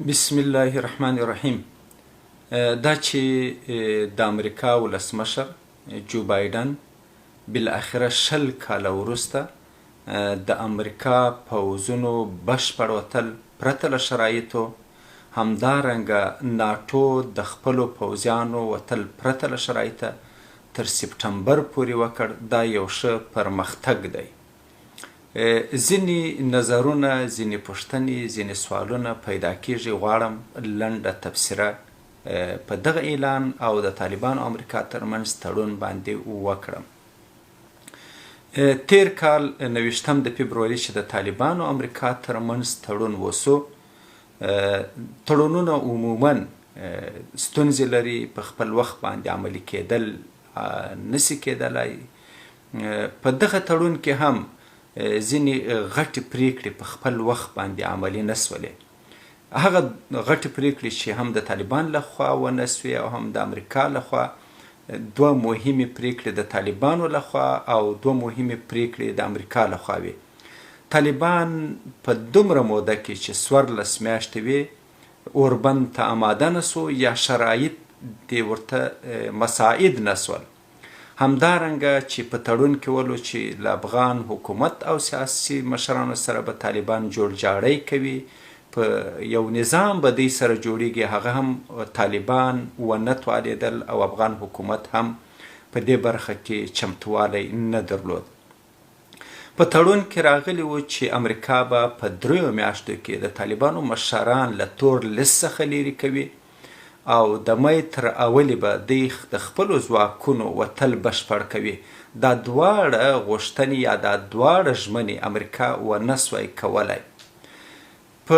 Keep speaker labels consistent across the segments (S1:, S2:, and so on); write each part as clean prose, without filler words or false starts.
S1: بسم الله الرحمن الرحیم. دا چې د امریکا ولسمشر جو بایدن بالاخره 20 کاله وروسته د امریکا پوځونو بشپړ وتل پرته له شرایطو، همدارنګه ناټو د خپلو پوځیانو وتل پرته له شرایطه تر سپټمبر پورې وکړ، دا یو ښه پرمختګ دی. ځینې نظرونه، ځینې پوښتنې، ځینې سوالونه پیدا کیږي. غواړم لنډه تبصره په دغه اعلان او د طالبانو امریکا ترمنځ تړون باندې وکړم. تیر کال 29 د فبروري چې د طالبانو امریکا ترمنځ تړون وسو، تړونونه عموما ستونزې لري، په خپل وخت باندې عملي کېدل نسی کېدلی. په دغه تړون کې هم ځینې غټې پریکړې په خپل وخت باندې عملي نسولې. هغه غټې پریکړې چې هم د طالبان لخوا ونه سوې او هم د امریکا لخوا، دوه مهمې پریکړې د طالبانو لخوا او دوه مهمې پریکړې د امریکا لخوا وې. طالبان په دومره موده کې چې 14 میاشتې وې اوربند ته آماده نسو یا شرایط دې ورته مساعد نسول. همدارنګه چې په تړون کې ولو چې له افغان حکومت او سیاسي مشرانو سره به طالبان جوړجاړی کوي، په یو نظام به دوی سره جوړیږي، هغه هم طالبان ونه توانېدل او افغان حکومت هم په دې برخه کې چمتوالی نه درلود. په تړون کې راغلی و چې امریکا به په 3 میاشتو کې د طالبانو مشران له تور لیست څخه لرې کوي او د مۍ تر اولې به دوی د خپلو ځواکونو وتل بشپړ کوي. دا دواړه غوښتنې یا دا دواړه ژمنې امریکا ونه سوی کولی. په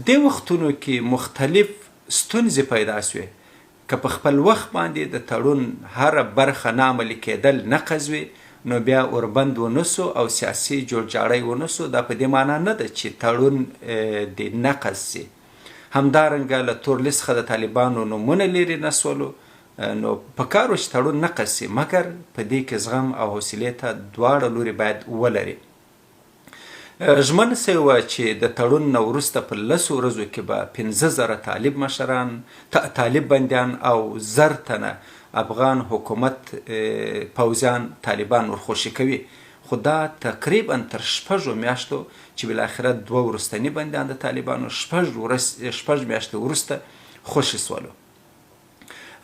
S1: دې وختونو کې مختلف ستونزې پیدا سوې. که په خپل وخت باندې د تړون هره برخه نه عملي کېدل نقض وي، نو بیا اوربند ونسو او سیاسي جوړجاړی ونسو، دا په دې معنا نه ده چې تړون د نقض سي. همدارنګه له تور لیست څخه د طالبانو نومونه لرې نسولو، نو پکار و چې تړون نقض سي، مګر په دې کې زغم او حوصلې ته دواړه لوري باید ولري. ژمنه سوې وه چې د تړون نه وروسته په 10 ورځو کې به 15,000 طالب مشران، طالب بندیان او 1000 تنه افغان حکومت پوځیان طالبان ورخوشي کوي. خو دا تقریبا تر 6 میاشتو چې بالاخره 2 وروستني بندیان د طالبانو 6 میاشتې وروسته خوشي سولو.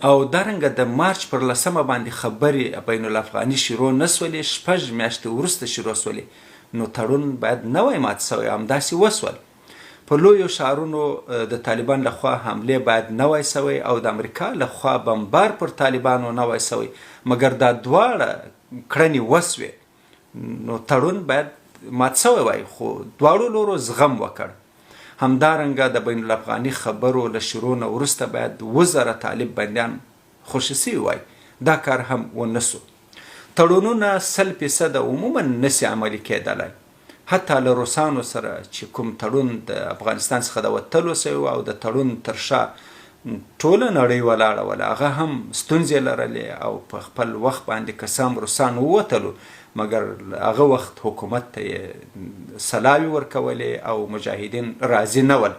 S1: او دارنګه د مارچ پر 10 باندې خبرې بین الافغاني شروع نسولې، 6 میاشتې وروسته شروع سولې. نو تړون باید نوی مات سوی، همداسې وسول. په لویو ښارونو د طالبان لخوا حملې باید نوی سوی او د امریکا لخوا بمبار پر طالبانو نوی سوی، مګر دا دواړه کړنې وسوې. نو تړون باید مات سوی وای، خو دواړو لورو زغم وکړ. همدارنګه د بین الافغاني خبرو له شروع نه وروسته باید 1000 طالب بندیان خوشي سوي وای. دا کار هم ونسو. تړونونه 100% عموما نسی عملي کېدلی. حتی له روسانو سره چې کوم تړون د افغانستان څخه د وتلو سوی او د تړون تر شا ټوله نړۍ ولاړه وله، هغه هم ستونزې لرلې او په خپل وخت باندې کسام روسان ووتلو، مګر هغه وخت حکومت ته یې سلاوي ورکولې او مجاهدین راضي نه ول.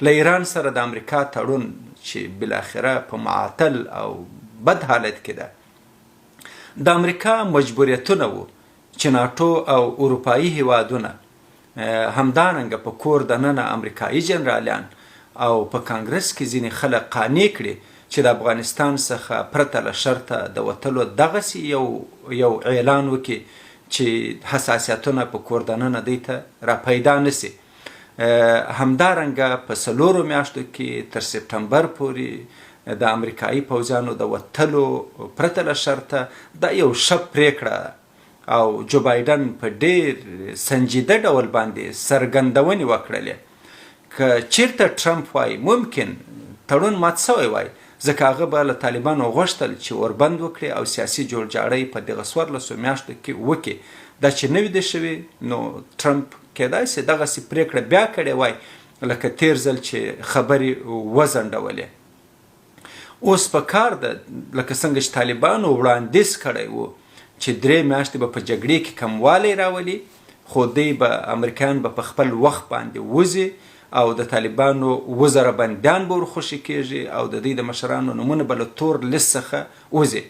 S1: له ایران سره د امریکا تړون چې بالاخره په معطل او بد حالت کې ده، د امریکا مجبوریتونه وو چې ناټو او اروپایي هیوادونه، همدارنګه په کور دننه امریکایي جنرالیان او په کانګرس کې ځینې خلک قانع کړي چې د افغانستان څخه پرته له شرطه د وتلو دغسې یو اعلان وکړي چې حساسیتونه په کور دننه دوی ته را پیدا نسي. همدارنګه په 4 میاشتو کې تر سپټمبر پورې د امریکایي پوځیانو د وتلو پرته له شرطه دا یو ښه پریکړه او جو بایدن په ډیر سنجیده ډول باندې څرګندونې وکړلې. که چیرته ټرمپ وای ممکن تړون مات سوی وای، ځکه هغه به له طالبانو غوښتل چې اوربند وکړي او سیاسي جوړجاړی په دغه 14 میاشتو کې وکړي. دا چې نه وي د شوي، نو ټرمپ کېدای سي دغسې پریکړه بیا کړې وای لکه تیر ځل چې خبرې وځنډولې. اوس په کار ده لکه څنګه چې طالبانو وړاندیز کړی و چې 3 میاشتې به په جګړې کې کموالی راولي، خو دوی به امریکایان به په خپل وخت باندې وځي او د طالبانو 1000 بندیان به ورخوشي کېږي او د دوی د مشرانو نومونه به له تور لیست څخه وځي.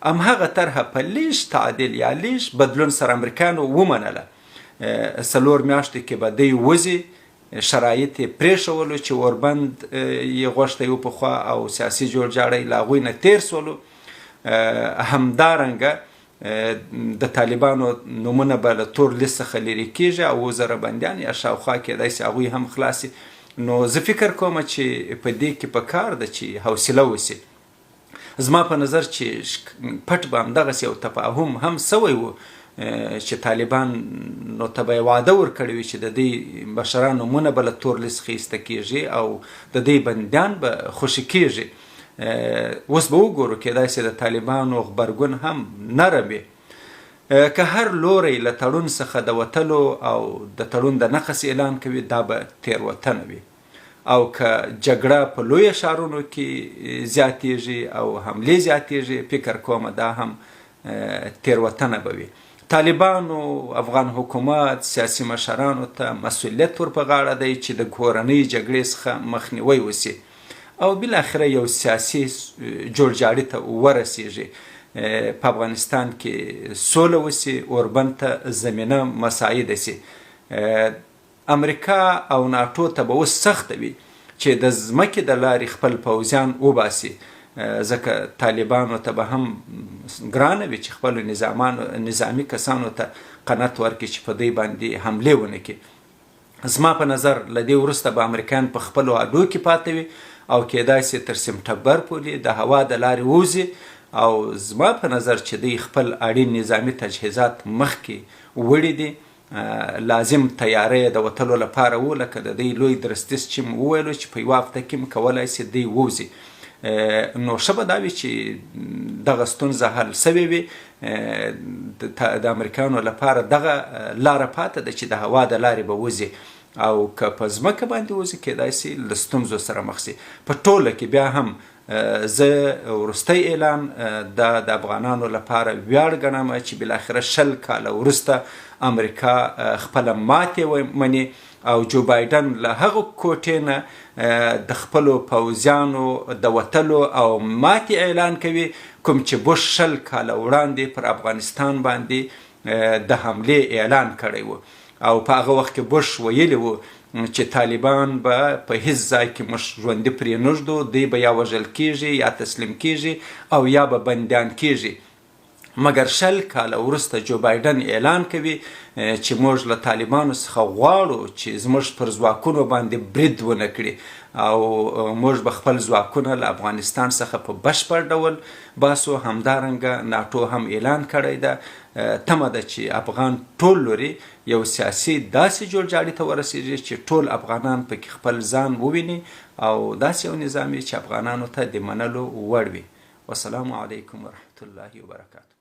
S1: همهغه طرحه په لیش تعدیل یا لیش بدلون سره امریکایانو ومنله. 4 میاشتې کې به دوی وځي، شرایط یې پرېښولو چې اوربند یې غوښتی و پخوا او سیاسي جوړجاړی له هغوی نه تېر سولو. همدارنګه د طالبانو نومونه به له تور لیست څخه لرې کېږي او 1000 بندیان یا شاوخوا کېدای شي هغوی هم خلاصي. نو زه فکر کوم چې په دې کې پکار ده چې حوصله وسي. زما په نظر چې پټ به همدغسې یو تفاهم هم سوی و چې طالبانو ته به یې وعده ورکړې وي چې د دوی مشرانو نومونه به له تور لیست څخه ایسته کېږي او د دوی بندیان به خوشي کېږي. اوس به وګورو کېدای شي د طالبانو غبرګون هم نرم وي. که هر لوری له تړون څخه د وتلو او د تړون د نقص اعلان کوي دا به تېروتنه وي، او که جګړه په لویه ښارونو کې زیاتیږي او حملې زیاتیږي فکر کوم دا هم تېروتنه به وي. طالبانو افغان حکومت سیاسي مشرانو ته مسؤلیت ور په غاړه دی چې د کورنۍ جګړې څخه مخنیوی وسي او بالاخره یو سیاسي جوړجاړي ته ورسیږي. په افغانستان کې سوله وسي، اوربند ته زمینه مساعده سي. امریکا او ناټو ته به اوس سخته وي چې د ځمکې د لارې خپل پوځیان وباسي، ځکه طالبانو ته به هم ګرانه وي چې خپلو نظامي کسانو ته قناعت ورکړي چې په دوی باندې حملې ونه کړي. زما په نظر له دې وروسته به امریکایان په خپلو اډو کې پاتې وي او کېدای شي تر سپټمبر پورې د هوا د لارې ووځي او زما په نظر چې دوی خپل اړین نظامي تجهیزات مخکې وړي دي. لازم تیاری د وتلو لپاره و، لکه د دوی لوی درستیز چې مو وویلو چې په یوه هفته کې م کولی شي دوی ووځي. نو ښه به دا وي چې دغه ستونزه حل سوې وي. د امریکایانو لپاره دغه لاره پاته ده چې د هوا د لارې به وځي او که په ځمکه باندې وځي کېدای شي له ستونزو سره مخ شي. په ټوله کې بیا هم زه وروستی اعلان د افغانانو لپاره ویاړ ګڼم چې بالاخره 20 کاله وروسته امریکا خپله ماتې مني او جو بایدن له هغه کوټې نه د خپلو پوځیانو د وتلو او ماتې اعلان کوي کوم چې بوش 20 کاله وړاندې پر افغانستان باندې د حملې اعلان کړی و او په هغه وخت کې بوش ویلی و چې طالبان به په هیڅ ځای کې موږ ژوندي پرې نږدو، دوی به یا وژل کېږي یا تسلیم کېږي او یا به بندیان کېږي. مګر 20 کاله وروسته جو بایدن اعلان کوي چې موږ له طالبانو څخه غواړو چې زموږ پر ځواکونو باندې برید ونه کړي او موږ به خپل ځواکونه له افغانستان څخه په بشپړ ډول باسو. همدارنګه ناټو هم اعلان کړی ده تمه ده چې افغان ټول لوري یو سیاسي داسې جوړجاړي ته ورسیږي چې ټول افغانان پکې خپل ځان وویني او داسې یو نظام چې افغانانو ته د منلو وړ وي. والسلام علیکم ورحمة الله وبرکاته.